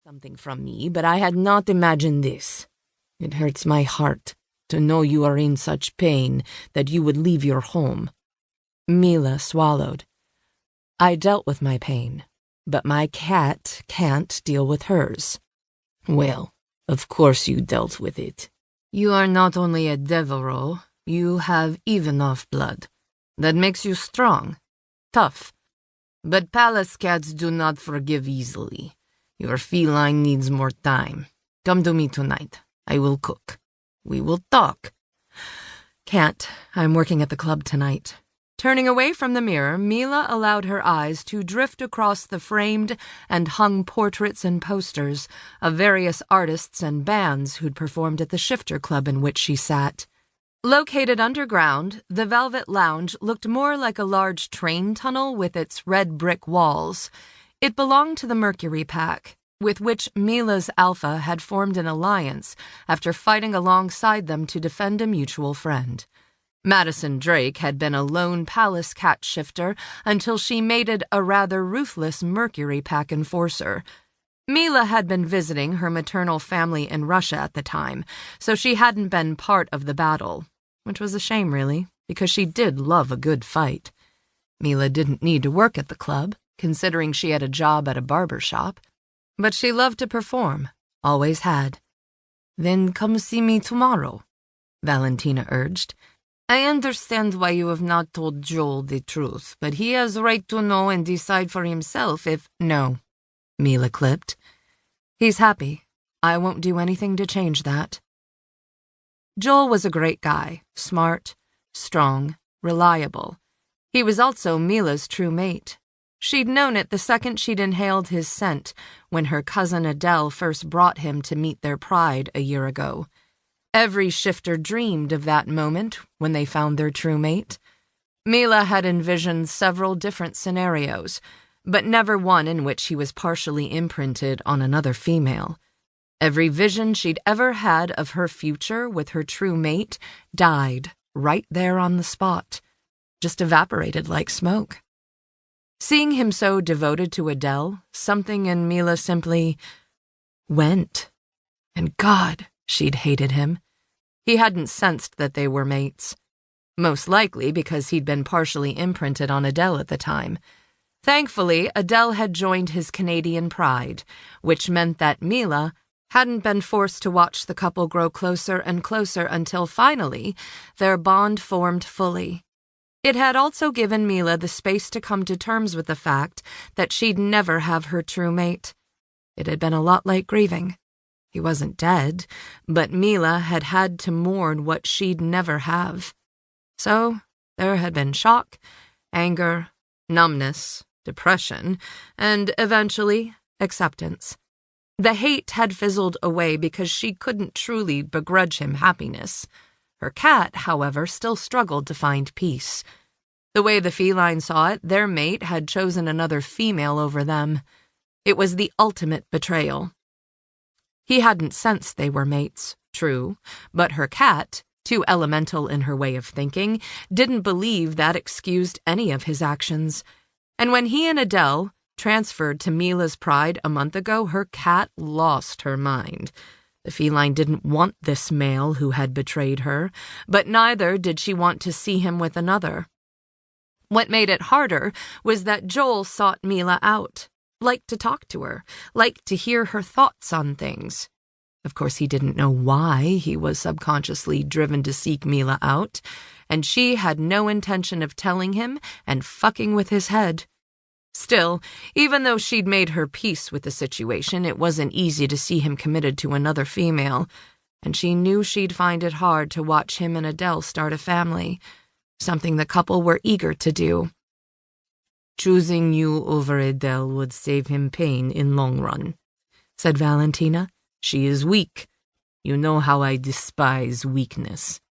something from me, but I had not imagined this. It hurts my heart to know you are in such pain that you would leave your home." Mila swallowed. "I dealt with my pain, but my cat can't deal with hers." "Well, of course you dealt with it. You are not only a Devereaux, you have Ivanov blood. That makes you strong, tough. But palace cats do not forgive easily. Your feline needs more time. Come to me tonight. I will cook. We will talk." "Can't. I'm working at the club tonight." Turning away from the mirror, Mila allowed her eyes to drift across the framed and hung portraits and posters of various artists and bands who'd performed at the shifter club in which she sat. Located underground, the Velvet Lounge looked more like a large train tunnel with its red brick walls. It belonged to the Mercury Pack, with which Mila's Alpha had formed an alliance after fighting alongside them to defend a mutual friend. Madison Drake had been a lone palace cat shifter until she mated a rather ruthless Mercury Pack enforcer. Mila had been visiting her maternal family in Russia at the time, so she hadn't been part of the battle, which was a shame, really, because she did love a good fight. Mila didn't need to work at the club, considering she had a job at a barber shop, but she loved to perform, always had. "Then come see me tomorrow," Valentina urged. "I understand why you have not told Joel the truth, but he has a right to know and decide for himself if—" "No," Mila clipped. "He's happy. I won't do anything to change that." Joel was a great guy, smart, strong, reliable. He was also Mila's true mate. She'd known it the second she'd inhaled his scent when her cousin Adele first brought him to meet their pride a year ago. Every shifter dreamed of that moment when they found their true mate. Mila had envisioned several different scenarios, but never one in which he was partially imprinted on another female. Every vision she'd ever had of her future with her true mate died right there on the spot, just evaporated like smoke. Seeing him so devoted to Adele, something in Mila simply went. And God, she'd hated him. He hadn't sensed that they were mates. Most likely because he'd been partially imprinted on Adele at the time. Thankfully, Adele had joined his Canadian pride, which meant that Mila hadn't been forced to watch the couple grow closer and closer until finally their bond formed fully. It had also given Mila the space to come to terms with the fact that she'd never have her true mate. It had been a lot like grieving. He wasn't dead, but Mila had had to mourn what she'd never have. So there had been shock, anger, numbness, depression, and eventually acceptance. The hate had fizzled away because she couldn't truly begrudge him happiness. Her cat, however, still struggled to find peace. The way the feline saw it, their mate had chosen another female over them. It was the ultimate betrayal. He hadn't sensed they were mates, true, but her cat, too elemental in her way of thinking, didn't believe that excused any of his actions. And when he and Adele transferred to Mila's pride a month ago, her cat lost her mind. The feline didn't want this male who had betrayed her, but neither did she want to see him with another. What made it harder was that Joel sought Mila out, liked to talk to her, liked to hear her thoughts on things. Of course, he didn't know why he was subconsciously driven to seek Mila out, and she had no intention of telling him and fucking with his head. Still, even though she'd made her peace with the situation, it wasn't easy to see him committed to another female, and she knew she'd find it hard to watch him and Adele start a family, something the couple were eager to do. "Choosing you over Adele would save him pain in long run," said Valentina. "She is weak. You know how I despise weakness."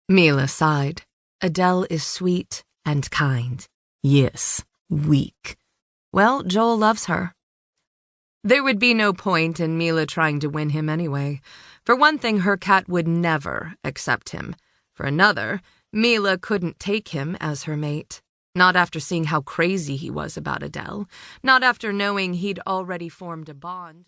Mila sighed. Adele is sweet and kind. Yes. Weak. Well, Joel loves her. There would be no point in Mila trying to win him anyway. For one thing, her cat would never accept him. For another, Mila couldn't take him as her mate. Not after seeing how crazy he was about Adele. Not after knowing he'd already formed a bond.